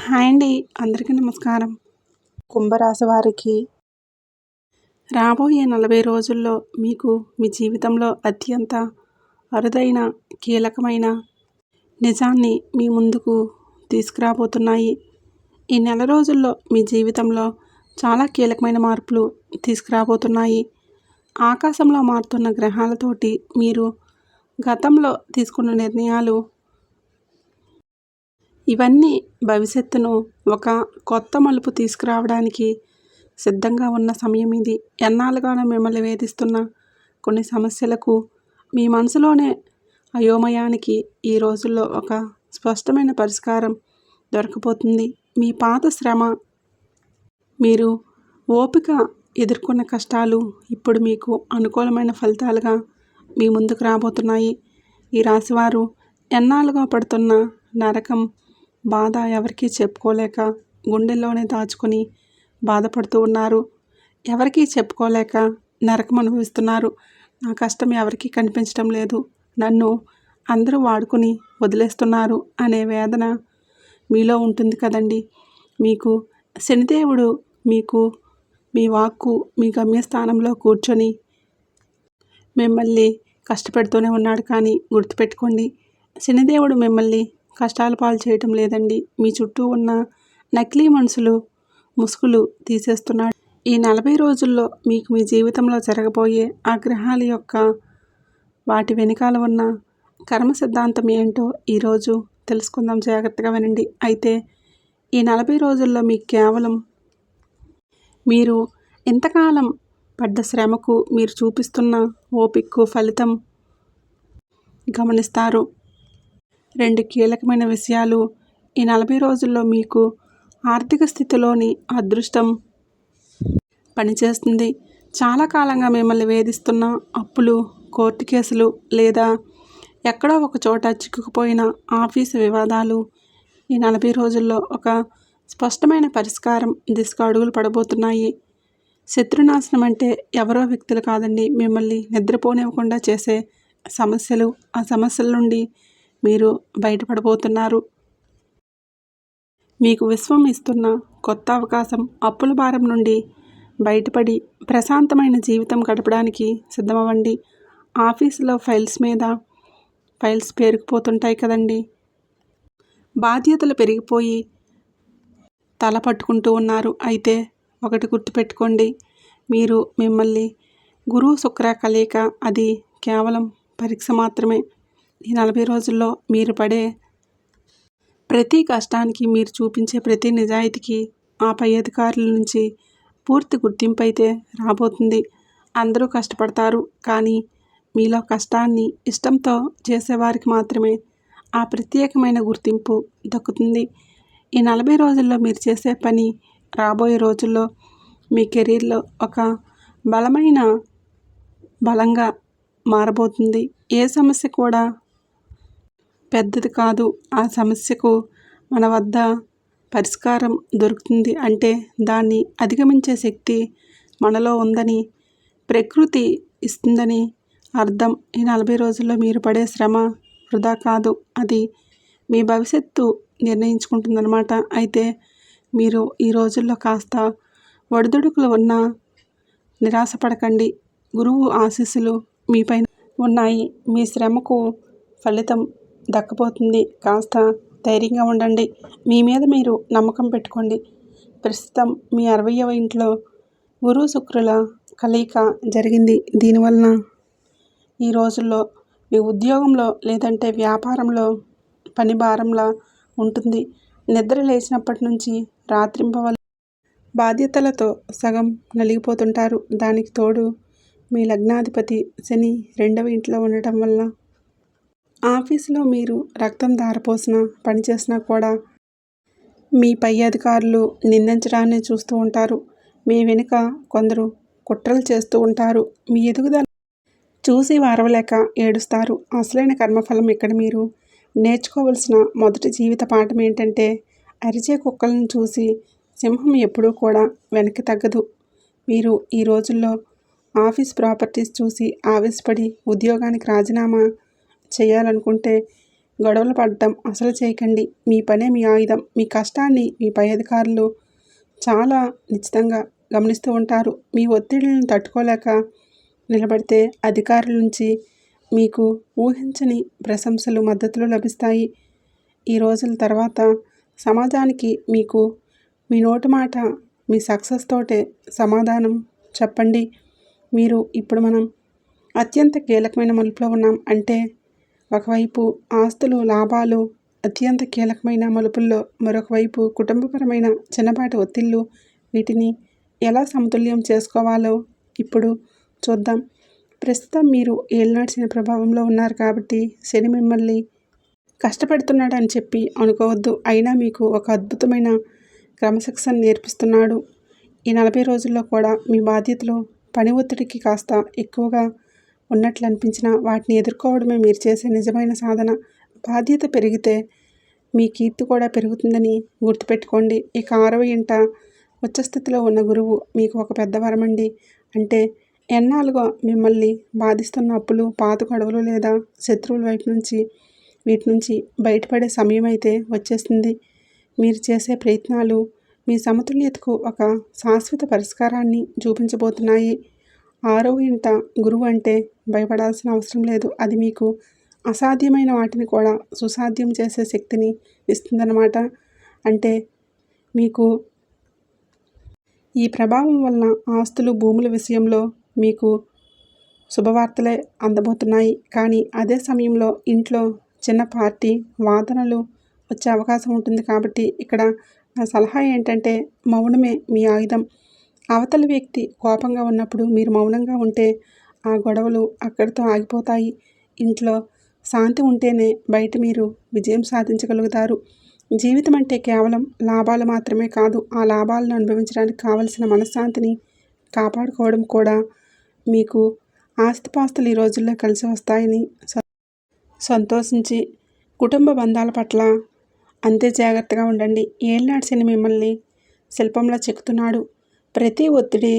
Hi అండి. అందరికీ నమస్కారం. కుంభరాశి వారికి రాబోయే 40 రోజుల్లో మీకు మీ జీవితంలో అత్యంత అరుదైన, కీలకమైన నిజాన్ని మీ ముందుకు తీసుకురాబోతున్నాయి. ఈ నెల రోజుల్లో మీ జీవితంలో చాలా కీలకమైన మార్పులు తీసుకురాబోతున్నాయి. ఆకాశంలో మారుతున్న గ్రహాలతోటి మీరు గతంలో తీసుకున్న నిర్ణయాలు ఇవన్నీ భవిష్యత్తును ఒక కొత్త మలుపు తీసుకురావడానికి సిద్ధంగా ఉన్న సమయం ఇది. ఎన్నాళ్ళుగానో మిమ్మల్ని వేధిస్తున్న కొన్ని సమస్యలకు మీ మనసులోనే అయోమయానికి ఈ రోజుల్లో ఒక స్పష్టమైన పరిష్కారం దొరకబోతుంది. మీ పాత శ్రమ, మీరు ఓపిక ఎదుర్కొన్న కష్టాలు ఇప్పుడు మీకు అనుకూలమైన ఫలితాలుగా మీ ముందుకు రాబోతున్నాయి. ఈ రాశివారు ఎన్నాళ్ళుగా పడుతున్న నరకం బాధ ఎవరికీ చెప్పుకోలేక గుండెల్లోనే దాచుకొని బాధపడుతూ ఉన్నారు. ఎవరికీ చెప్పుకోలేక నరకం అనుభవిస్తున్నారు. నా కష్టం ఎవరికీ కనిపించడం లేదు, నన్ను అందరూ వాడుకొని వదిలేస్తున్నారు అనే వేదన మీలో ఉంటుంది కదండి. మీకు శనిదేవుడు మీ వాక్కు మీ గమ్యస్థానంలో కూర్చొని మిమ్మల్ని కష్టపెడుతూనే ఉన్నాడు. కానీ గుర్తుపెట్టుకోండి, శనిదేవుడు మిమ్మల్ని కష్టాల పాలు చేయటం లేదండి. మీ చుట్టూ ఉన్న నకిలీ మనుషులు ముసుగులు తీసేస్తున్నాడు. ఈ 40 రోజుల్లో మీకు మీ జీవితంలో జరగబోయే ఆ గ్రహాల యొక్క వాటి వెనకాల ఉన్న కర్మ సిద్ధాంతం ఏంటో ఈరోజు తెలుసుకుందాం. జాగ్రత్తగా వినండి. అయితే ఈ 40 రోజుల్లో మీకు కేవలం మీరు ఇంతకాలం పడ్డ శ్రమకు మీరు చూపిస్తున్న ఓపికకు ఫలితం గమనిస్తారు. 2 కీలకమైన విషయాలు. ఈ 40 రోజుల్లో మీకు ఆర్థిక స్థితిలోని అదృష్టం పనిచేస్తుంది. చాలా కాలంగా మిమ్మల్ని వేధిస్తున్న అప్పులు, కోర్టు కేసులు లేదా ఎక్కడో ఒక చోట చిక్కుకుపోయిన ఆఫీసు వివాదాలు ఈ 40 రోజుల్లో ఒక స్పష్టమైన పరిష్కారం దిశగా అడుగులు పడబోతున్నాయి. శత్రునాశనం అంటే ఎవరో వ్యక్తులు కాదండి, మిమ్మల్ని నిద్రపోనివ్వకుండా చేసే సమస్యలు. ఆ సమస్యల నుండి మీరు బయటపడబోతున్నారు. మీకు విశ్వం ఇస్తున్న కొత్త అవకాశం. అప్పుల భారం నుండి బయటపడి ప్రశాంతమైన జీవితం గడపడానికి సిద్ధమవ్వండి. ఆఫీసులో ఫైల్స్ పేరుకుపోతుంటాయి కదండి. బాధ్యతలు పెరిగిపోయి తల పట్టుకుంటూ ఉన్నారు. అయితే ఒకటి గుర్తుపెట్టుకోండి, మీరు మిమ్మల్ని గురువు శుక్ర కలయిక, అది కేవలం పరీక్ష మాత్రమే. ఈ 40 రోజుల్లో మీరు పడే ప్రతి కష్టానికి, మీరు చూపించే ప్రతి నిజాయితీకి ఆ పై అధికారుల నుంచి పూర్తి గుర్తింపు అయితే రాబోతుంది. అందరూ కష్టపడతారు, కానీ మీలో కష్టాన్ని ఇష్టంతో చేసేవారికి మాత్రమే ఆ ప్రత్యేకమైన గుర్తింపు దక్కుతుంది. ఈ 40 రోజుల్లో మీరు చేసే పని రాబోయే రోజుల్లో మీ కెరీర్లో ఒక బలంగా మారబోతుంది. ఏ సమస్య కూడా పెద్దది కాదు, ఆ సమస్యకు మన వద్ద పరిష్కారం దొరుకుతుంది. అంటే దాన్ని అధిగమించే శక్తి మనలో ఉందని, ప్రకృతి ఇస్తుందని అర్థం. ఈ 40 రోజుల్లో మీరు పడే శ్రమ వృధా కాదు, అది మీ భవిష్యత్తు నిర్ణయించుకుంటుందన్నమాట. అయితే మీరు ఈ రోజుల్లో కాస్త ఒడిదుడుకులు ఉన్నా నిరాశపడకండి. గురువు ఆశీస్సులు మీపైన ఉన్నాయి. మీ శ్రమకు ఫలితం దక్కబోతుంది. కాస్త ధైర్యంగా ఉండండి. మీ మీద మీరు నమ్మకం పెట్టుకోండి. ప్రస్తుతం మీ 60వ ఇంట్లో గురు శుక్రుల కలయిక జరిగింది. దీనివలన ఈ రోజుల్లో మీ ఉద్యోగంలో లేదంటే వ్యాపారంలో పని భారంలా ఉంటుంది. నిద్ర లేచినప్పటి నుంచి రాత్రింపవలు బాధ్యతలతో సగం నలిగిపోతుంటారు. దానికి తోడు మీ లగ్నాధిపతి శని 2వ ఇంట్లో ఉండటం వల్ల ఆఫీసులో మీరు రక్తం ధారపోసిన పనిచేసినా కూడా మీ పై అధికారులు నిందించడాన్ని చూస్తూ ఉంటారు. మీ వెనుక కొందరు కుట్రలు చేస్తూ ఉంటారు. మీ ఎదుగుదల చూసి వారవలేక ఏడుస్తారు. అసలైన కర్మఫలం. ఇక్కడ మీరు నేర్చుకోవలసిన మొదటి జీవిత పాఠం ఏంటంటే, అరిచే కుక్కలను చూసి సింహం ఎప్పుడూ కూడా వెనక్కి తగ్గదు. మీరు ఈ రోజుల్లో ఆఫీస్ ప్రాపర్టీస్ చూసి ఆవేశపడి ఉద్యోగానికి రాజీనామా చేయాలనుకుంటే గొడవలు పడటం అసలు చేయకండి. మీ పనే మీ ఆయుధం. మీ కష్టాన్ని మీ పై అధికారులు చాలా నిశ్చితంగా గమనిస్తూ ఉంటారు. మీ ఒత్తిడిలను తట్టుకోలేక నిలబడితే అధికారుల నుంచి మీకు ఊహించని ప్రశంసలు, మద్దతులు లభిస్తాయి. ఈ రోజుల తర్వాత సమాజానికి మీకు మీ నోటి మాట, మీ సక్సెస్ తోటే సమాధానం చెప్పండి. ఇప్పుడు మనం అత్యంత కీలకమైన మలుపులో ఉన్నాం. అంటే ఒకవైపు ఆస్తులు, లాభాలు అత్యంత కీలకమైన మలుపుల్లో, మరొక వైపు కుటుంబపరమైన చిన్నపాటి ఒత్తిళ్ళు. వీటిని ఎలా సమతుల్యం చేసుకోవాలో ఇప్పుడు చూద్దాం. ప్రస్తుతం మీరు ఏలినాటి శని ప్రభావంలో ఉన్నారు కాబట్టి శని మిమ్మల్ని కష్టపెడుతున్నాడని చెప్పి అనుకోవద్దు. అయినా మీకు ఒక అద్భుతమైన క్రమశిక్షణ నేర్పిస్తున్నాడు. ఈ 40 రోజుల్లో కూడా మీ బాధ్యతలు పని ఒత్తిడికి కాస్త ఎక్కువగా ఉన్నట్లు అనిపించినా వాటిని ఎదుర్కోవడమే మీరు చేసే నిజమైన సాధన. బాధ్యత పెరిగితే మీ కీర్తి కూడా పెరుగుతుందని గుర్తుపెట్టుకోండి. ఇక 6వ ఇంట ఉచ్చస్థితిలో ఉన్న గురువు మీకు ఒక పెద్ద వరమండి. అంటే ఎన్నాళ్ళుగా మిమ్మల్ని బాధిస్తున్న అప్పులు, పాత గొడవలు లేదా శత్రువుల వైపు నుంచి వీటి నుంచి బయటపడే సమయం అయితే వచ్చేస్తుంది. మీరు చేసే ప్రయత్నాలు మీ సమతుల్యతకు ఒక శాశ్వత పరిష్కారాన్ని చూపించబోతున్నాయి. 6వ ఇంట గురువు అంటే భయపడాల్సిన అవసరం లేదు. అది మీకు అసాధ్యమైన వాటిని కూడా సుసాధ్యం చేసే శక్తిని ఇస్తుందన్నమాట. అంటే మీకు ఈ ప్రభావం వలన ఆస్తులు, భూముల విషయంలో మీకు శుభవార్తలే అందబోతున్నాయి. కానీ అదే సమయంలో ఇంట్లో చిన్న పార్టీ వాదనలు వచ్చే అవకాశం ఉంటుంది. కాబట్టి ఇక్కడ నా సలహా ఏంటంటే మౌనమే మీ ఆయుధం. అవతల వ్యక్తి కోపంగా ఉన్నప్పుడు మీరు మౌనంగా ఉంటే ఆ గొడవలు అక్కడితో ఆగిపోతాయి. ఇంట్లో శాంతి ఉంటేనే బయట మీరు విజయం సాధించగలుగుతారు. జీవితం అంటే కేవలం లాభాలు మాత్రమే కాదు, ఆ లాభాలను అనుభవించడానికి కావలసిన మనశ్శాంతిని కాపాడుకోవడం కూడా. మీకు ఆస్తిపాస్తులు ఈ రోజుల్లో కలిసి వస్తాయని సంతోషించి కుటుంబ బంధాల పట్ల అంతే జాగ్రత్తగా ఉండండి. ఏలినాటి శని మిమ్మల్ని శిల్పంలా చెక్కుతున్నాడు. ప్రతి ఒత్తిడి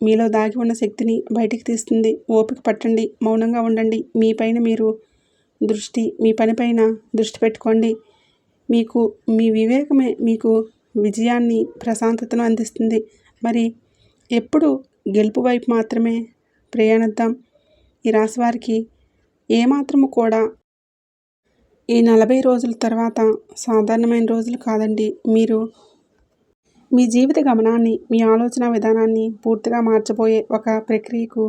మీలో దాగి ఉన్న శక్తిని బయటికి తీస్తుంది. ఓపిక పట్టండి, మౌనంగా ఉండండి. మీ పనిపైన దృష్టి పెట్టుకోండి. మీ వివేకమే మీకు విజయాన్ని, ప్రశాంతతను అందిస్తుంది. మరి ఎప్పుడు గెలుపు వైపు మాత్రమే ప్రయాణిద్దాం. ఈ రాశి వారికి ఏమాత్రము కూడా ఈ 40 రోజుల తర్వాత సాధారణమైన రోజులు కాదండి. మీరు మీ జీవిత గమనాన్ని, మీ ఆలోచన విధానాన్ని పూర్తిగా మార్చబోయే ఒక ప్రక్రియకు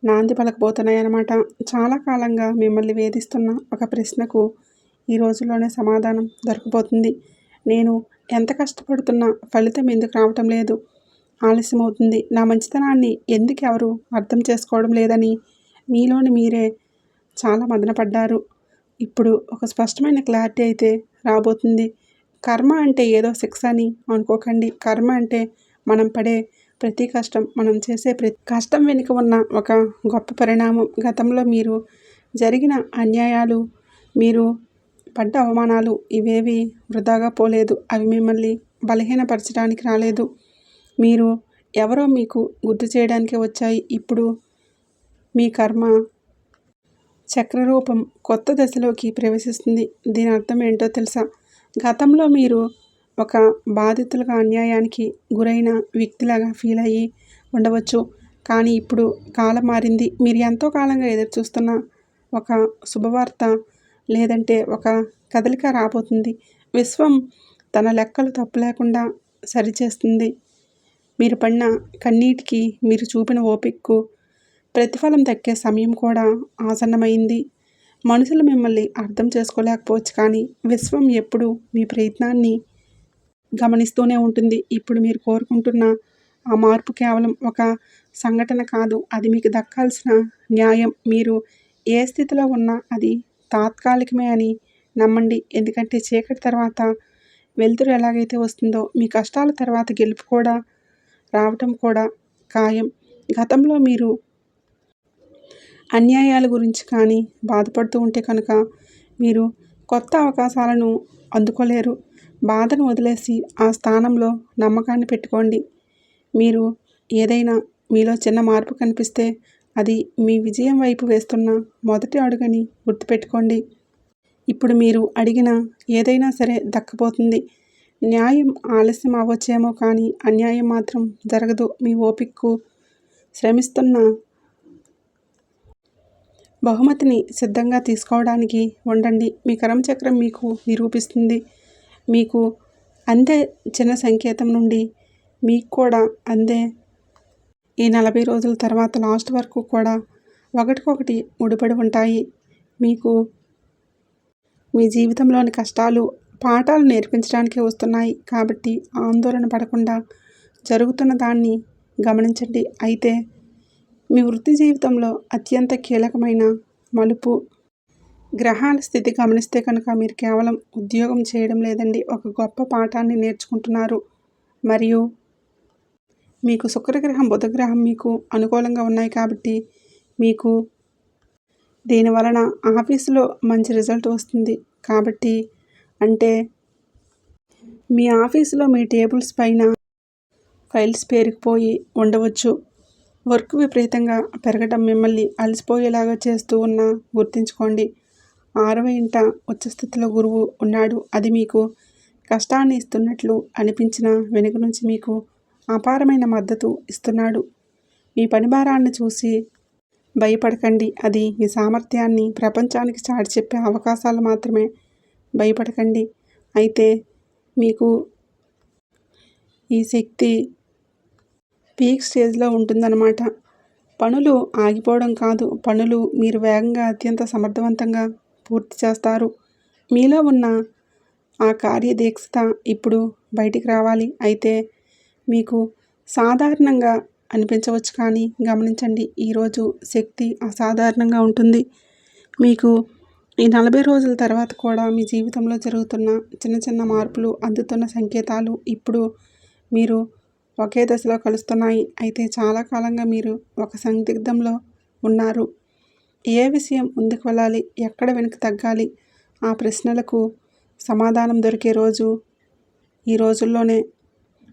నాంది పలకబోతున్నాయన్నమాట. చాలా కాలంగా మిమ్మల్ని వేధిస్తున్న ఒక ప్రశ్నకు ఈ రోజుల్లోనే సమాధానం దొరకబోతుంది. నేను ఎంత కష్టపడుతున్నా ఫలితం ఎందుకు రావటం లేదు, ఆలస్యం అవుతుంది, నా మంచితనాన్ని ఎందుకు ఎవరు అర్థం చేసుకోవడం లేదని మీలోని మీరే చాలా మదనపడ్డారు. ఇప్పుడు ఒక స్పష్టమైన క్లారిటీ అయితే రాబోతుంది. కర్మ అంటే ఏదో శిక్ష అని అనుకోకండి. కర్మ అంటే మనం పడే ప్రతి కష్టం, మనం చేసే ప్రతి కష్టం వెనుక ఉన్న ఒక గొప్ప పరిణామం. గతంలో మీరు జరిగిన అన్యాయాలు, మీరు పడ్డ అవమానాలు ఇవేవి వృధాగా పోలేదు. అవి మిమ్మల్ని బలహీనపరచడానికి రాలేదు. మీరు ఎవరో మీకు గుర్తు చేయడానికే వచ్చాయి. ఇప్పుడు మీ కర్మ చక్రరూపం కొత్త దశలోకి ప్రవేశిస్తుంది. దీని అర్థం ఏంటో తెలుసా? గతంలో మీరు ఒక బాధితులుగా, అన్యాయానికి గురైన వ్యక్తిలాగా ఫీల్ అయ్యి ఉండవచ్చు. కానీ ఇప్పుడు కాలం మారింది. మీరు ఎంతో కాలంగా ఎదురుచూస్తున్న ఒక శుభవార్త లేదంటే ఒక కదలిక రాబోతుంది. విశ్వం తన లెక్కలు తప్పు లేకుండా సరిచేస్తుంది. మీరు పడిన కన్నీటికి, మీరు చూపిన ఓపికకు ప్రతిఫలం దక్కే సమయం కూడా ఆసన్నమైంది. మనుషులు మిమ్మల్ని అర్థం చేసుకోలేకపోవచ్చు, కానీ విశ్వం ఎప్పుడూ మీ ప్రయత్నాన్ని గమనిస్తూనే ఉంటుంది. ఇప్పుడు మీరు కోరుకుంటున్న ఆ మార్పు కేవలం ఒక సంఘటన కాదు, అది మీకు దక్కాల్సిన న్యాయం. మీరు ఏ స్థితిలో ఉన్నా అది తాత్కాలికమే అని నమ్మండి. ఎందుకంటే చీకటి తర్వాత వెలుతురు ఎలాగైతే వస్తుందో, మీ కష్టాల తర్వాత గెలుపు కూడా రావటం కూడా ఖాయం. గతంలో మీరు అన్యాయాల గురించి కానీ బాధపడుతూ ఉంటే కనుక మీరు కొత్త అవకాశాలను అందుకోలేరు. బాధను వదిలేసి ఆ స్థానంలో నమ్మకాన్ని పెట్టుకోండి. మీరు ఏదైనా మీలో చిన్న మార్పు కనిపిస్తే అది మీ విజయం వైపు వేస్తున్న మొదటి అడుగని గుర్తుపెట్టుకోండి. ఇప్పుడు మీరు అడిగిన ఏదైనా సరే దక్కపోతుంది. న్యాయం ఆలస్యం అవ్వచ్చేమో కానీ అన్యాయం మాత్రం జరగదు. మీ ఓపికకు శ్రమిస్తున్న బహుమతిని సిద్ధంగా తీసుకోవడానికి ఉండండి. మీ కర్మచక్రం మీకు నిరూపిస్తుంది. మీకు అందే చిన్న సంకేతం నుండి మీకు కూడా అందే ఈ 40 రోజుల తర్వాత లాస్ట్ వరకు కూడా ఒకటికొకటి ముడిపడి ఉంటాయి. మీకు మీ జీవితంలోని కష్టాలు పాఠాలు నేర్పించడానికే వస్తున్నాయి. కాబట్టి ఆందోళన పడకుండా జరుగుతున్న దాన్ని గమనించండి. అయితే మీ వృత్తి జీవితంలో అత్యంత కీలకమైన మలుపు గ్రహాల స్థితి గమనిస్తే కనుక మీరు కేవలం ఉద్యోగం చేయడం లేదండి, ఒక గొప్ప పాఠాన్ని నేర్చుకుంటున్నారు. మరియు మీకు శుక్రగ్రహం బుధగ్రహం మీకు అనుకూలంగా ఉన్నాయి కాబట్టి మీకు దీనివలన ఆఫీసులో మంచి రిజల్ట్ వస్తుంది. కాబట్టి అంటే మీ ఆఫీసులో మీ టేబుల్స్ పైన ఫైల్స్ పేరుకుపోయి ఉండవచ్చు. వర్క్ విపరీతంగా పెరగడం మిమ్మల్ని అలసిపోయేలాగా చేస్తూ ఉన్నా గుర్తుంచుకోండి. 6వ ఇంట ఉచ్చస్థితిలో గురువు ఉన్నాడు. అది మీకు కష్టాన్ని ఇస్తున్నట్లు అనిపించిన వెనుక నుంచి మీకు అపారమైన మద్దతు ఇస్తున్నాడు. మీ పని భారాన్ని చూసి భయపడకండి. అది మీ సామర్థ్యాన్ని ప్రపంచానికి చాటి చెప్పే అవకాశాలు మాత్రమే. భయపడకండి. అయితే మీకు ఈ శక్తి పీక్ స్టేజ్లో ఉంటుందన్నమాట. పనులు ఆగిపోవడం కాదు, పనులు మీరు వేగంగా అత్యంత సమర్థవంతంగా పూర్తి చేస్తారు. మీలో ఉన్న ఆ కార్యదీక్షత ఇప్పుడు బయటికి రావాలి. అయితే మీకు సాధారణంగా అనిపించవచ్చు కానీ గమనించండి, ఈరోజు శక్తి అసాధారణంగా ఉంటుంది. మీకు ఈ 40 రోజుల తర్వాత కూడా మీ జీవితంలో జరుగుతున్న చిన్న చిన్న మార్పులు, అందుతున్న సంకేతాలు ఇప్పుడు మీరు ఒకే దశలో కలుస్తున్నాయి. అయితే చాలా కాలంగా మీరు ఒక సందిగ్ధంలో ఉన్నారు. ఏ విషయం ముందుకు వెళ్ళాలి, ఎక్కడ వెనక్కి తగ్గాలి, ఆ ప్రశ్నలకు సమాధానం దొరికే రోజు ఈ రోజుల్లోనే.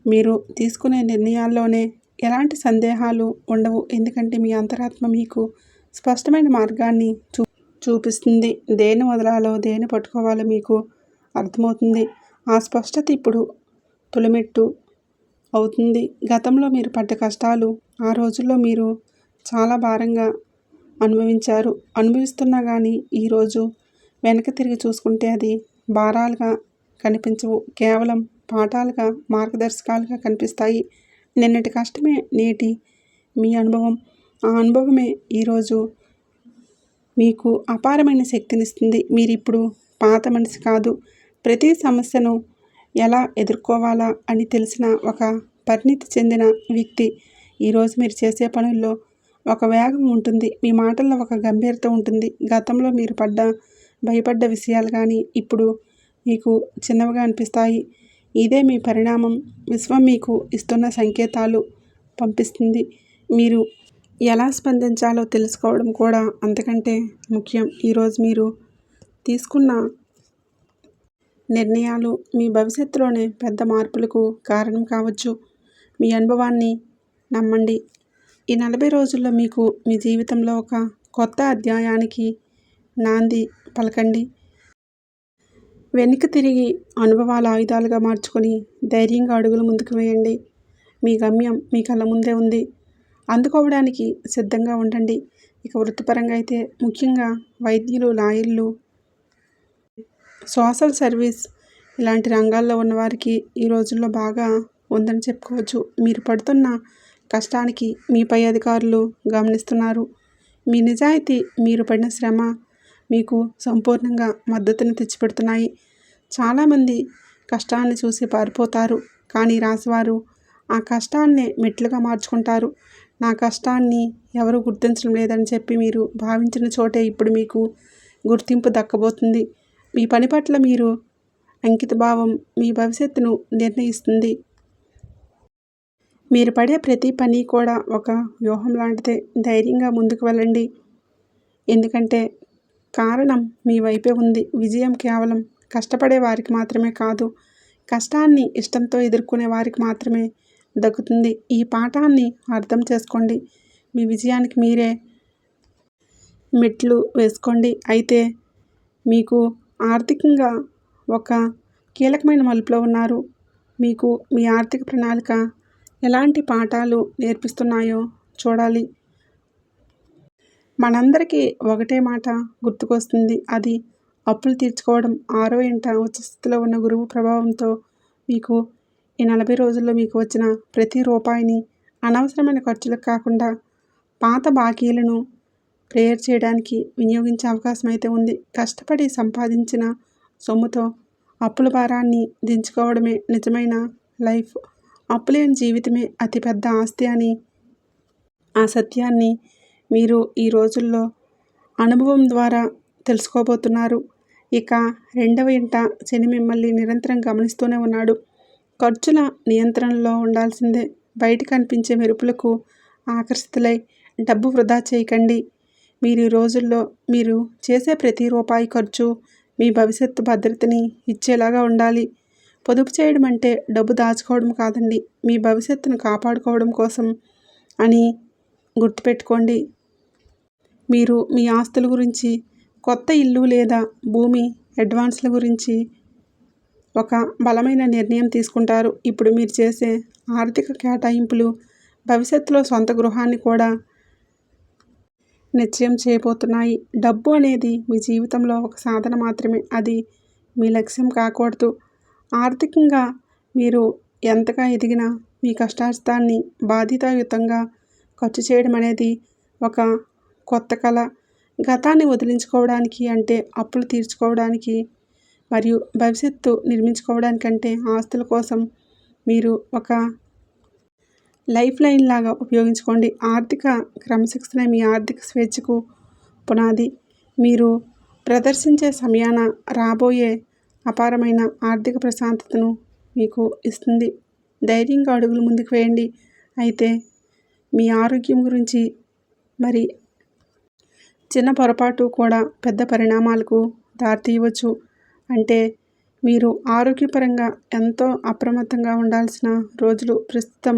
మీరు తీసుకునే నిర్ణయాల్లోనే ఎలాంటి సందేహాలు ఉండవు. ఎందుకంటే మీ అంతరాత్మ మీకు స్పష్టమైన మార్గాన్ని చూపిస్తుంది. దేన్ని వదలాలో దేన్ని పట్టుకోవాలో మీకు అర్థమవుతుంది. ఆ స్పష్టత ఇప్పుడు తొలిమెట్టు అవుతుంది. గతంలో మీరు పడ్డ కష్టాలు ఆ రోజుల్లో మీరు చాలా భారంగా అనుభవిస్తున్నా కానీ ఈరోజు వెనక్కి తిరిగి చూసుకుంటే అది భారాలుగా కనిపించవు, కేవలం పాఠాలుగా, మార్గదర్శకాలుగా కనిపిస్తాయి. నిన్నటి కష్టమే నేటి మీ అనుభవం. ఆ అనుభవమే ఈరోజు మీకు అపారమైన శక్తినిస్తుంది. మీరిప్పుడు పాత మనిషి కాదు, ప్రతి సమస్యను ఎలా ఎదుర్కోవాలా అని తెలిసిన ఒక పరిణితి చెందిన వ్యక్తి. ఈరోజు మీరు చేసే పనుల్లో ఒక వేగం ఉంటుంది, మీ మాటల్లో ఒక గంభీరత ఉంటుంది. గతంలో మీరు భయపడ్డ విషయాలు కానీ ఇప్పుడు మీకు చిన్నవిగా అనిపిస్తాయి. ఇదే మీ పరిణామం. విశ్వం మీకు ఇస్తున్న సంకేతాలు పంపిస్తుంది. మీరు ఎలా స్పందించాలో తెలుసుకోవడం కూడా అంతకంటే ముఖ్యం. ఈరోజు మీరు తీసుకున్న నిర్ణయాలు మీ భవిష్యత్తులోనే పెద్ద మార్పులకు కారణం కావచ్చు. మీ అనుభవాన్ని నమ్మండి. ఈ 40 రోజుల్లో మీకు మీ జీవితంలో ఒక కొత్త అధ్యాయానికి నాంది పలకండి. వెనక్కి తిరిగి అనుభవాల ఆయుధాలుగా మార్చుకొని ధైర్యంగా అడుగులు ముందుకు వేయండి. మీ గమ్యం మీ కళ్ళ ముందే ఉంది. అందుకోవడానికి సిద్ధంగా ఉండండి. ఇక వృత్తిపరంగా అయితే ముఖ్యంగా వైద్యులు, లాయర్లు, సోషల్ సర్వీస్ ఇలాంటి రంగాల్లో ఉన్నవారికి ఈ రోజుల్లో బాగా ఉందని చెప్పుకోవచ్చు. మీరు పడుతున్న కష్టానికి మీ పై అధికారులు గమనిస్తున్నారు. మీ నిజాయితీ, మీరు పడిన శ్రమ మీకు సంపూర్ణంగా మద్దతుని తెచ్చిపెడుతున్నాయి. చాలామంది కష్టాన్ని చూసి పారిపోతారు, కానీ రాశివారు ఆ కష్టాన్నే మెట్లుగా మార్చుకుంటారు. నా కష్టాన్ని ఎవరు గుర్తించడం లేదని చెప్పి మీరు భావించిన చోటే ఇప్పుడు మీకు గుర్తింపు దక్కబోతుంది. మీ పని పట్ల మీరు అంకితభావం మీ భవిష్యత్తును నిర్ణయిస్తుంది. మీరు పడే ప్రతి పని కూడా ఒక వ్యూహం లాంటిదే. ధైర్యంగా ముందుకు వెళ్ళండి, ఎందుకంటే కారణం మీ వైపే ఉంది. విజయం కేవలం కష్టపడే వారికి మాత్రమే కాదు, కష్టాన్ని ఇష్టంతో ఎదుర్కొనే వారికి మాత్రమే దక్కుతుంది. ఈ పాఠాన్ని అర్థం చేసుకోండి. మీ విజయానికి మీరే మెట్లు వేసుకోండి. అయితే మీకు ఆర్థికంగా ఒక కీలకమైన మలుపులో ఉన్నారు. మీకు మీ ఆర్థిక ప్రణాళిక ఎలాంటి పాఠాలు నేర్పిస్తున్నాయో చూడాలి. మనందరికీ ఒకటే మాట గుర్తుకొస్తుంది. అది అప్పులు తీర్చుకోవడం. 6వ ఇంట ఉచ్చస్థితిలో ఉన్న గురువు ప్రభావంతో మీకు ఈ 40 రోజుల్లో మీకు వచ్చిన ప్రతి రూపాయిని అనవసరమైన ఖర్చులకు కాకుండా పాత బాకీలను క్లియర్ చేయడానికి వినియోగించే అవకాశం అయితే ఉంది. కష్టపడి సంపాదించిన సొమ్ముతో అప్పుల భారాన్ని దించుకోవడమే నిజమైన లైఫ్. అప్పులేని జీవితమే అతిపెద్ద ఆస్తి అని ఆ సత్యాన్ని మీరు ఈ రోజుల్లో అనుభవం ద్వారా తెలుసుకోబోతున్నారు. ఇక 2వ ఇంట శని మిమ్మల్ని నిరంతరం గమనిస్తూనే ఉన్నాడు. ఖర్చుల నియంత్రణలో ఉండాల్సిందే. బయట కనిపించే మెరుపులకు ఆకర్షితులై డబ్బు వృధా చేయకండి. మీరు ఈ రోజుల్లో మీరు చేసే ప్రతి రూపాయి ఖర్చు మీ భవిష్యత్తు భద్రతని ఇచ్చేలాగా ఉండాలి. పొదుపు చేయడం అంటే డబ్బు దాచుకోవడం కాదండి, మీ భవిష్యత్తును కాపాడుకోవడం కోసం అని గుర్తుపెట్టుకోండి. మీరు మీ ఆస్తుల గురించి, కొత్త ఇల్లు లేదా భూమి అడ్వాన్స్ల గురించి ఒక బలమైన నిర్ణయం తీసుకుంటారు. ఇప్పుడు మీరు చేసే ఆర్థిక కేటాయింపులు భవిష్యత్తులో సొంత గృహాన్ని కూడా నిశ్చయం చేయబోతున్నాయి. డబ్బు అనేది మీ జీవితంలో ఒక సాధన మాత్రమే, అది మీ లక్ష్యం కాకూడదు. ఆర్థికంగా మీరు ఎంతగా ఎదిగినా మీ కష్టార్జితాన్ని బాధ్యతాయుతంగా ఖర్చు చేయడం అనేది ఒక కొత్త కళ. గతాన్ని వదిలించుకోవడానికి అంటే అప్పులు తీర్చుకోవడానికి మరియు భవిష్యత్తు నిర్మించుకోవడానికంటే ఆస్తుల కోసం మీరు ఒక లైఫ్ లైన్ లాగా ఉపయోగించుకోండి. ఆర్థిక క్రమశిక్షణ మీ ఆర్థిక స్వేచ్ఛకు పునాది. మీరు ప్రదర్శించే సమయాన రాబోయే అపారమైన ఆర్థిక ప్రశాంతతను మీకు ఇస్తుంది. ధైర్యంగా అడుగులు ముందుకు వేయండి. అయితే మీ ఆరోగ్యం గురించి మరి చిన్న పొరపాటు కూడా పెద్ద పరిణామాలకు దారితీయవచ్చు. అంటే మీరు ఆరోగ్యపరంగా ఎంతో అప్రమత్తంగా ఉండాల్సిన రోజులు ప్రస్తుతం.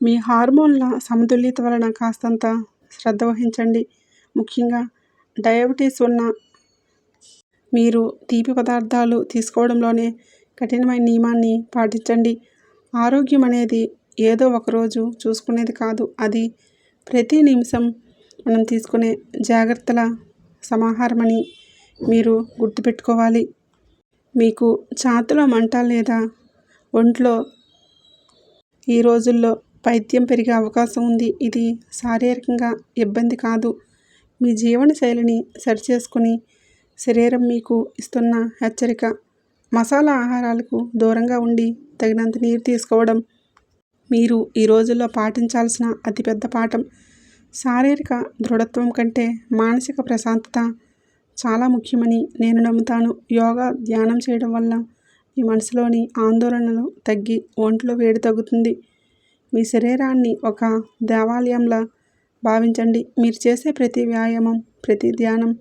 మీ హార్మోన్ల సమతుల్యత వలన కాస్తంత శ్రద్ధ వహించండి. ముఖ్యంగా డయాబెటీస్ ఉన్న మీరు తీపి పదార్థాలు తీసుకోవడంలోనే కఠినమైన నియమాన్ని పాటించండి. ఆరోగ్యం అనేది ఏదో ఒకరోజు చూసుకునేది కాదు, అది ప్రతి నిమిషం మనం తీసుకునే జాగ్రత్తల సమాహారమని మీరు గుర్తుపెట్టుకోవాలి. మీకు ఛాతీలో మంట లేదా ఒంట్లో ఈ రోజుల్లో పైత్యం పెరిగే అవకాశం ఉంది. ఇది శారీరకంగా ఇబ్బంది కాదు, మీ జీవన శైలిని సరిచేసుకుని శరీరం మీకు ఇస్తున్న హెచ్చరిక. మసాలా ఆహారాలకు దూరంగా ఉండి తగినంత నీరు తీసుకోవడం మీరు ఈ రోజుల్లో పాటించాల్సిన అతిపెద్ద పాఠం. శారీరక దృఢత్వం కంటే మానసిక ప్రశాంతత చాలా ముఖ్యమని నేను నమ్ముతాను. యోగా, ధ్యానం చేయడం వల్ల మీ మనసులోని ఆందోళనలు తగ్గి ఒంట్లో వేడి తగ్గుతుంది. మీ శరీరాన్ని ఒక దేవాలయంలా భావించండి. మీరు చేసే ప్రతి వ్యాయామం, ప్రతి ధ్యానం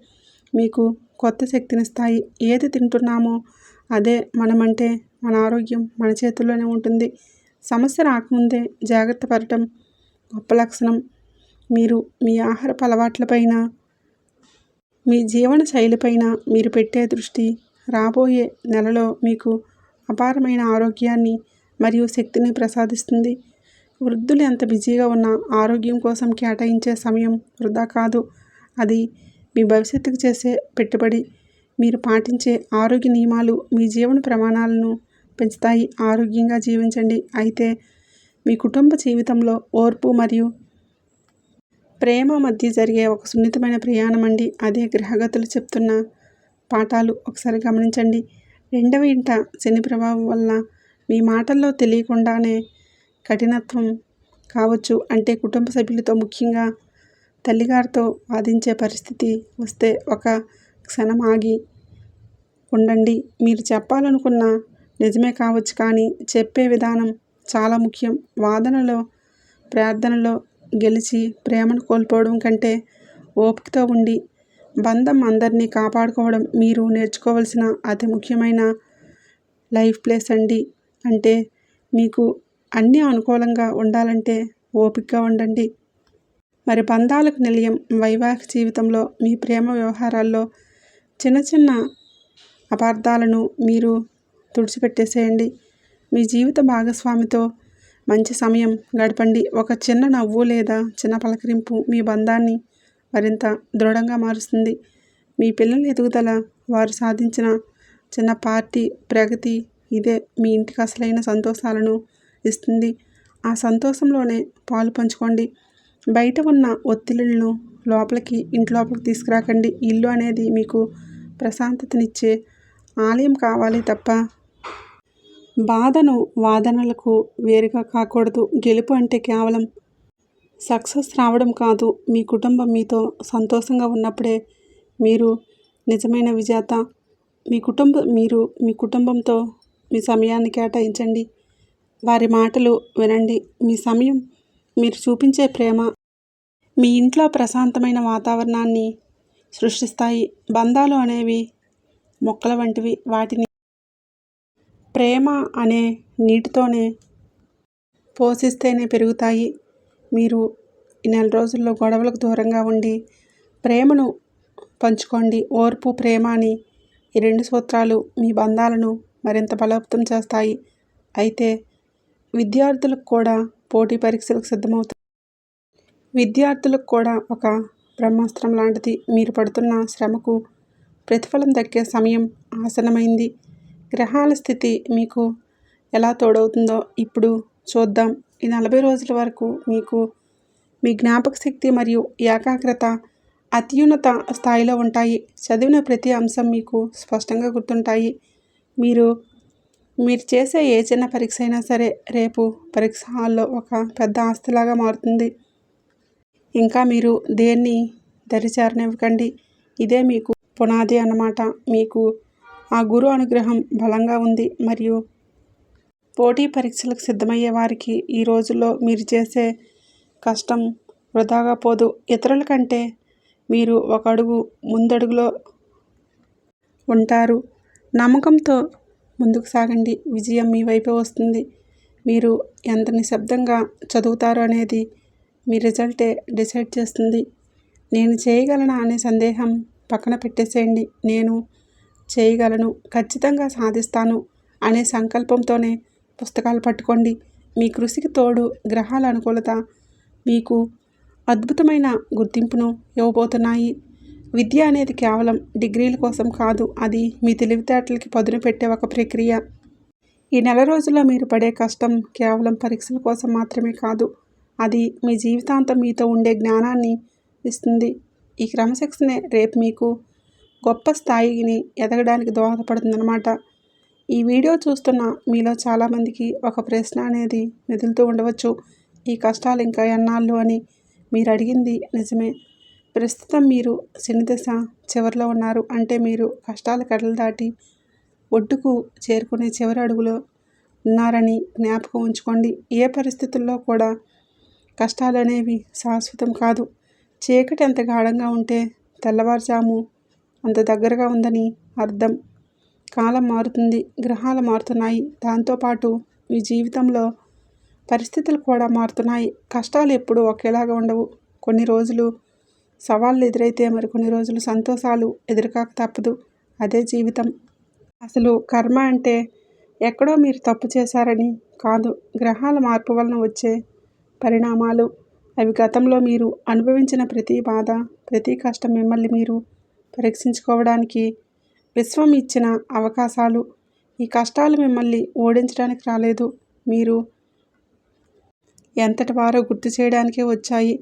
మీకు కొత్త శక్తినిస్తాయి. ఏది తింటున్నామో అదే మనమంటే మన ఆరోగ్యం మన చేతుల్లోనే ఉంటుంది. సమస్య రాకముందే జాగ్రత్త పడటం గొప్ప లక్షణం. మీరు మీ ఆహారపు అలవాట్లపైన, మీ జీవన శైలిపైన మీరు పెట్టే దృష్టి రాబోయే నెలలో మీకు అపారమైన ఆరోగ్యాన్ని మరియు శక్తిని ప్రసాదిస్తుంది. వృద్ధులు ఎంత బిజీగా ఉన్నా ఆరోగ్యం కోసం కేటాయించే సమయం వృధా కాదు, అది మీ భవిష్యత్తుకు చేసే పెట్టుబడి. మీరు పాటించే ఆరోగ్య నియమాలు మీ జీవన ప్రమాణాలను పెంచుతాయి. ఆరోగ్యంగా జీవించండి. అయితే మీ కుటుంబ జీవితంలో ఓర్పు మరియు ప్రేమ మధ్య జరిగే ఒక సున్నితమైన ప్రయాణం అండి. అదే గ్రహగతులు చెప్తున్న పాఠాలు. ఒకసారి గమనించండి. 2వ ఇంట శని ప్రభావం వల్ల మీ మాటల్లో తెలియకుండానే కఠినత్వం కావచ్చు. అంటే కుటుంబ సభ్యులతో, ముఖ్యంగా తల్లిగారితో వాదించే పరిస్థితి వస్తే ఒక క్షణం ఆగి ఉండండి. మీరు చెప్పాలనుకున్న నిజమే కావచ్చు, కానీ చెప్పే విధానం చాలా ముఖ్యం. వాదనలో, ప్రార్థనలో గెలిచి ప్రేమను కోల్పోవడం కంటే ఓపికతో ఉండి బంధం అందరినీ కాపాడుకోవడం మీరు నేర్చుకోవాల్సిన అతి ముఖ్యమైన లైఫ్ ప్లేస్ అండి. అంటే మీకు అన్నీ అనుకూలంగా ఉండాలంటే ఓపికగా ఉండండి. మరి బంధాలకు నిలయం వైవాహిక జీవితంలో మీ ప్రేమ వ్యవహారాల్లో చిన్న చిన్న అపార్థాలను మీరు తుడిచిపెట్టేసేయండి. మీ జీవిత భాగస్వామితో మంచి సమయం గడపండి. ఒక చిన్న నవ్వు లేదా చిన్న పలకరింపు మీ బంధాన్ని మరింత దృఢంగా మారుస్తుంది. మీ పిల్లల ఎదుగుదల, వారు సాధించిన చిన్న పార్టీ, ప్రగతి ఇదే మీ ఇంటికి అసలైన సంతోషాలను ఇస్తుంది. ఆ సంతోషంలోనే పాలు పంచుకోండి. బయట ఉన్న ఒత్తిళ్లను ఇంట్లోపలికి తీసుకురాకండి. ఇల్లు అనేది మీకు ప్రశాంతతనిచ్చే ఆలయం కావాలి తప్ప బాధను వాదనలకు వేరుగా కాకూడదు. గెలుపు అంటే కేవలం సక్సెస్ రావడం కాదు. మీ కుటుంబం మీతో సంతోషంగా ఉన్నప్పుడే మీరు నిజమైన విజేత. మీ కుటుంబంతో మీ సమయాన్ని కేటాయించండి. వారి మాటలు వినండి. మీ సమయం, మీరు చూపించే ప్రేమ మీ ఇంట్లో ప్రశాంతమైన వాతావరణాన్ని సృష్టిస్తాయి. బంధాలు అనేవి మొక్కల వంటివి. వాటిని ప్రేమ అనే నీటితోనే పోషిస్తేనే పెరుగుతాయి. మీరు ఈ నెల రోజుల్లో గొడవలకు దూరంగా ఉండి ప్రేమను పంచుకోండి. ఓర్పు, ప్రేమ అని ఈ 2 సూత్రాలు మీ బంధాలను మరింత బలోపేతం చేస్తాయి. అయితే విద్యార్థులకు కూడా పోటీ పరీక్షలకు సిద్ధమవుతారు. విద్యార్థులకు కూడా ఒక బ్రహ్మాస్త్రం లాంటిది. మీరు పడుతున్న శ్రమకు ప్రతిఫలం దక్కే సమయం ఆసన్నమైంది. గ్రహాల స్థితి మీకు ఎలా తోడవుతుందో ఇప్పుడు చూద్దాం. ఈ 40 రోజుల వరకు మీకు మీ జ్ఞాపక శక్తి మరియు ఏకాగ్రత అత్యున్నత స్థాయిలో ఉంటాయి. చదివిన ప్రతి అంశం మీకు స్పష్టంగా గుర్తుంటాయి. మీరు చేసే ఏ చిన్న పరీక్ష అయినా సరే రేపు పరీక్ష హాల్లో ఒక పెద్ద ఆస్తిలాగా మారుతుంది. ఇంకా మీరు దేన్ని దరిచేరనివ్వకండి. ఇదే మీకు పునాది అన్నమాట. మీకు ఆ గురు అనుగ్రహం బలంగా ఉంది. మరియు పోటీ పరీక్షలకు సిద్ధమయ్యే వారికి ఈ రోజుల్లో మీరు చేసే కష్టం వృధాగా పోదు. ఇతరుల కంటే మీరు ఒక అడుగు ముందడుగులో ఉంటారు. నమ్మకంతో ముందుకు సాగండి. విజయం మీ వైపే వస్తుంది. మీరు ఎంత నిశ్శబ్దంగా చదువుతారు అనేది మీ రిజల్టే డిసైడ్ చేస్తుంది. నేను చేయగలనా అనే సందేహం పక్కన పెట్టేసేయండి. నేను చేయగలను, ఖచ్చితంగా సాధిస్తాను అనే సంకల్పంతోనే పుస్తకాలు పట్టుకోండి. మీ కృషికి తోడు గ్రహాల అనుకూలత మీకు అద్భుతమైన గుర్తింపును ఇవ్వబోతున్నాయి. విద్య అనేది కేవలం డిగ్రీల కోసం కాదు. అది మీ తెలివితేటలకి పదును పెట్టే ఒక ప్రక్రియ. ఈ నెల రోజుల్లో మీరు పడే కష్టం కేవలం పరీక్షల కోసం మాత్రమే కాదు. అది మీ జీవితాంతం మీతో ఉండే జ్ఞానాన్ని ఇస్తుంది. ఈ క్రమశిక్షణే రేపు మీకు గొప్ప స్థాయిని ఎదగడానికి దోహదపడుతుందన్నమాట. ఈ వీడియో చూస్తున్న మీలో చాలామందికి ఒక ప్రశ్న అనేది మెదులుతూ ఉండవచ్చు. ఈ కష్టాలు ఇంకా ఎన్నాళ్ళు అని. మీరు అడిగింది నిజమే. ప్రస్తుతం మీరు శనిదశ చివరిలో ఉన్నారు. అంటే మీరు కష్టాల కడలు దాటి ఒడ్డుకు చేరుకునే చివరి అడుగులో ఉన్నారని జ్ఞాపకం ఉంచుకోండి. ఏ పరిస్థితుల్లో కూడా కష్టాలు అనేవి శాశ్వతం కాదు. చీకటి ఎంత గాఢంగా ఉంటే తెల్లవారుజాము అంత దగ్గరగా ఉందని అర్థం. కాలం మారుతుంది, గ్రహాలు మారుతున్నాయి. దాంతోపాటు మీ జీవితంలో పరిస్థితులు కూడా మారుతున్నాయి. కష్టాలు ఎప్పుడూ ఒకేలాగా ఉండవు. కొన్ని రోజులు సవాళ్ళు ఎదురైతే మరికొన్ని రోజులు సంతోషాలు ఎదురుకాక తప్పదు. అదే జీవితం. అసలు కర్మ అంటే ఎక్కడో మీరు తప్పు చేశారని కాదు, గ్రహాల మార్పు వలన వచ్చే పరిణామాలు. అవి గతంలో మీరు అనుభవించిన ప్రతి బాధ, ప్రతి కష్టం మిమ్మల్ని మీరు పరీక్షించుకోవడానికి విశ్వం ఇచ్చిన అవకాశాలు. ఈ కష్టాలు మిమ్మల్ని ఓడించడానికి రాలేదు, మీరు ఎంతటి వారో గుర్తు చేయడానికే వచ్చాయి.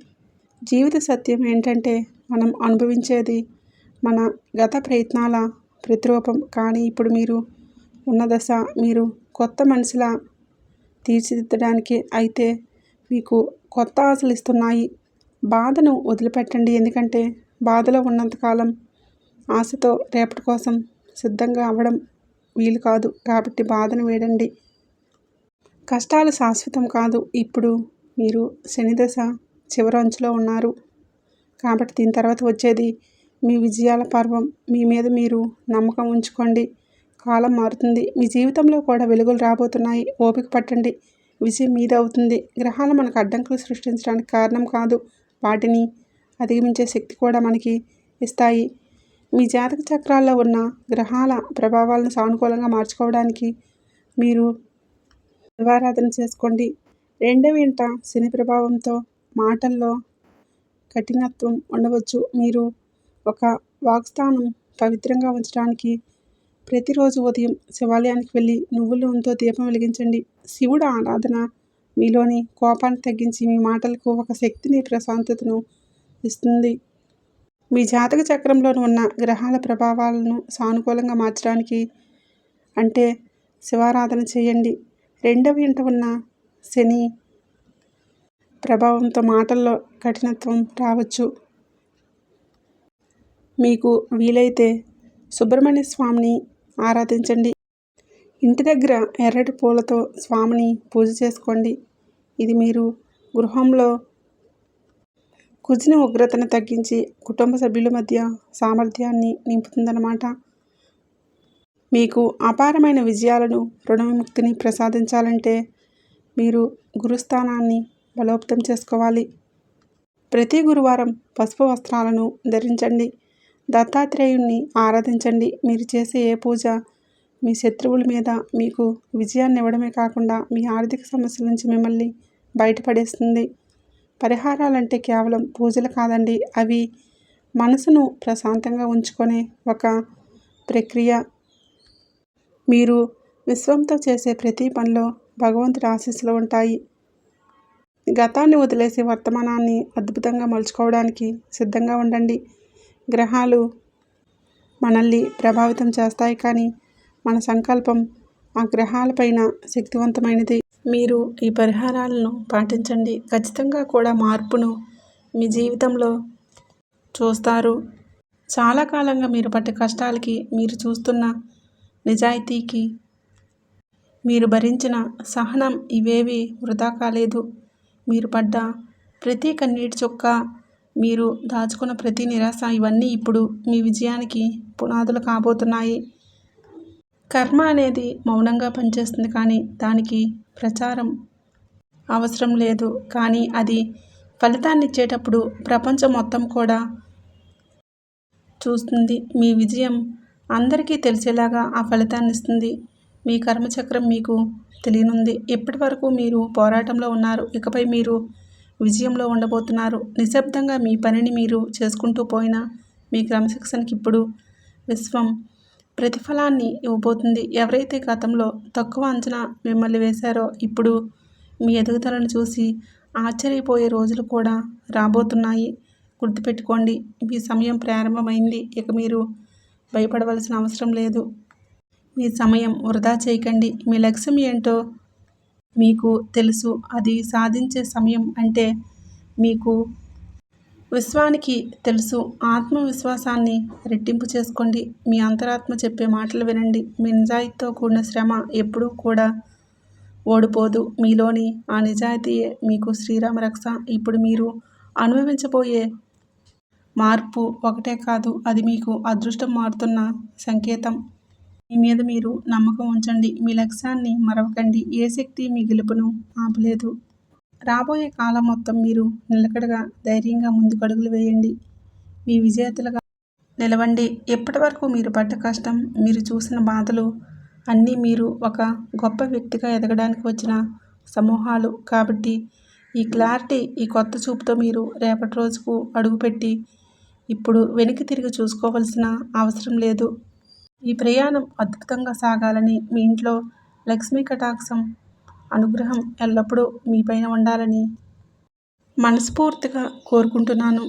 జీవిత సత్యం ఏంటంటే మనం అనుభవించేది మన గత ప్రయత్నాల ప్రతిరూపం. కానీ ఇప్పుడు మీరు ఉన్న దశ మీరు కొత్త మనిషిలా తీర్చిదిద్దడానికి. అయితే మీకు కొత్త ఆశలు ఇస్తున్నాయి. బాధను వదిలిపెట్టండి. ఎందుకంటే బాధలో ఉన్నంతకాలం ఆశతో రేపటి కోసం సిద్ధంగా అవ్వడం వీలు కాదు. కాబట్టి బాధను వేడండి. కష్టాలు శాశ్వతం కాదు. ఇప్పుడు మీరు శనిదశ చివరి అంచులో ఉన్నారు. కాబట్టి దీని తర్వాత వచ్చేది మీ విజయాల పర్వం. మీ మీద మీరు నమ్మకం ఉంచుకోండి. కాలం మారుతుంది. మీ జీవితంలో కూడా వెలుగులు రాబోతున్నాయి. ఓపిక పట్టండి. విజయం మీదే అవుతుంది. గ్రహాలు మనకు అడ్డంకులు సృష్టించడానికి కారణం కాదు, వాటిని అధిగమించే శక్తి కూడా మనకి ఇస్తాయి. మీ జాతక చక్రాల్లో ఉన్న గ్రహాల ప్రభావాలను సానుకూలంగా మార్చుకోవడానికి మీరు శివారాధన చేసుకోండి. 2వ ఇంట శని ప్రభావంతో మాటల్లో కఠినత్వం ఉండవచ్చు. మీరు ఒక వాగ్స్థానం పవిత్రంగా ఉంచడానికి ప్రతిరోజు ఉదయం శివాలయానికి వెళ్ళి నువ్వుల నూనెతో దీపం వెలిగించండి. శివుడు ఆరాధన మీలోని కోపాన్ని తగ్గించి మీ మాటలకు ఒక శక్తిని, ప్రశాంతతను ఇస్తుంది. మీ జాతక చక్రంలో ఉన్న గ్రహాల ప్రభావాలను సానుకూలంగా మార్చడానికి అంటే శివారాధన చేయండి. 2వ ఇంట ఉన్న శని ప్రభావంతో మాటల్లో కఠినత్వం రావచ్చు. మీకు వీలైతే సుబ్రహ్మణ్య స్వామిని ఆరాధించండి. ఇంటి దగ్గర ఎర్రటి పూలతో స్వామిని పూజ చేసుకోండి. ఇది మీరు గృహంలో కుజిన ఉగ్రతను తగ్గించి కుటుంబ సభ్యుల మధ్య సామర్థ్యాన్ని నింపుతుందన్నమాట. మీకు అపారమైన విజయాలను, రుణ విముక్తిని ప్రసాదించాలంటే మీరు గురుస్థానాన్ని బలోపేతం చేసుకోవాలి. ప్రతి గురువారం పసుపు వస్త్రాలను ధరించండి. దత్తాత్రేయుణ్ణి ఆరాధించండి. మీరు చేసే ఏ పూజ మీ శత్రువుల మీద మీకు విజయాన్ని ఇవ్వడమే కాకుండా మీ ఆర్థిక సమస్యల నుంచి మిమ్మల్ని బయటపడేస్తుంది. పరిహారాలంటే కేవలం పూజలు కాదండి, అవి మనసును ప్రశాంతంగా ఉంచుకునే ఒక ప్రక్రియ. మీరు విశ్వంతో చేసే ప్రతి పనిలో భగవంతుడి ఆశీస్సులు ఉంటాయి. గతాన్ని వదిలేసి వర్తమానాన్ని అద్భుతంగా మలుచుకోవడానికి సిద్ధంగా ఉండండి. గ్రహాలు మనల్ని ప్రభావితం చేస్తాయి, కానీ మన సంకల్పం ఆ గ్రహాలపైన శక్తివంతమైనది. మీరు ఈ పరిహారాలను పాటించండి. ఖచ్చితంగా కూడా మార్పును మీ జీవితంలో చూస్తారు. చాలా కాలంగా మీరు పట్టే కష్టాలకి, మీరు చూస్తున్న నిజాయితీకి, మీరు భరించిన సహనం ఇవేవి వృధా కాలేదు. మీరు పడ్డ ప్రతి కన్నీటి చుక్క, మీరు దాచుకున్న ప్రతి నిరాశ, ఇవన్నీ ఇప్పుడు మీ విజయానికి పునాదులు కాబోతున్నాయి. కర్మ అనేది మౌనంగా పనిచేస్తుంది, కానీ దానికి ప్రచారం అవసరం లేదు. కానీ అది ఫలితాన్ని ఇచ్చేటప్పుడు ప్రపంచం మొత్తం కూడా చూస్తుంది. మీ విజయం అందరికీ తెలిసేలాగా ఆ ఫలితాన్ని ఇస్తుంది. మీ కర్మచక్రం మీకు తెలియనుంది. ఇప్పటి వరకు మీరు పోరాటంలో ఉన్నారు, ఇకపై మీరు విజయంలో ఉండబోతున్నారు. నిశ్శబ్దంగా మీ పనిని మీరు చేసుకుంటూ పోయినా మీ క్రమశిక్షణకి ఇప్పుడు విశ్వం ప్రతిఫలాన్ని ఇవ్వబోతుంది. ఎవరైతే గతంలో తక్కువ అంచనా మిమ్మల్ని వేశారో ఇప్పుడు మీ ఎదుగుదలను చూసి ఆశ్చర్యపోయే రోజులు కూడా రాబోతున్నాయి. గుర్తుపెట్టుకోండి, మీ సమయం ప్రారంభమైంది. ఇక మీరు భయపడవలసిన అవసరం లేదు. మీ సమయం వృధా చేయకండి. మీ లక్ష్యం ఏంటో మీకు తెలుసు. అది సాధించే సమయం అంటే మీకు విశ్వానికి తెలుసు. ఆత్మవిశ్వాసాన్ని రెట్టింపు చేసుకోండి. మీ అంతరాత్మ చెప్పే మాటలు వినండి. మీ నిజాయితీతో కూడిన శ్రమ ఎప్పుడూ కూడా ఓడిపోదు. మీలోని ఆ నిజాయితీయే మీకు శ్రీరామ రక్ష. ఇప్పుడు మీరు అనుభవించబోయే మార్పు ఒకటే కాదు, అది మీకు అదృష్టం మారుతున్న సంకేతం. మీ మీద మీరు నమ్మకం ఉంచండి. మీ లక్ష్యాన్ని మరవకండి. ఏ శక్తి మీ గెలుపును ఆపలేదు. రాబోయే కాలం మొత్తం మీరు నిలకడగా, ధైర్యంగా ముందుకడుగులు వేయండి. మీ విజేతలుగా నిలవండి. ఇప్పటి వరకు మీరు పడ్డ కష్టం, మీరు చూసిన బాధలు అన్నీ మీరు ఒక గొప్ప వ్యక్తిగా ఎదగడానికి వచ్చిన సమూహాలు. కాబట్టి ఈ క్లారిటీ, ఈ కొత్త చూపుతో మీరు రేపటి రోజుకు అడుగుపెట్టి ఇప్పుడు వెనక్కి తిరిగి చూసుకోవలసిన అవసరం లేదు. ఈ ప్రయాణం అద్భుతంగా సాగాలని, మీ ఇంట్లో లక్ష్మీ కటాక్షం, అనుగ్రహం ఎల్లప్పుడూ మీపైన ఉండాలని మనస్ఫూర్తిగా కోరుకుంటున్నాను.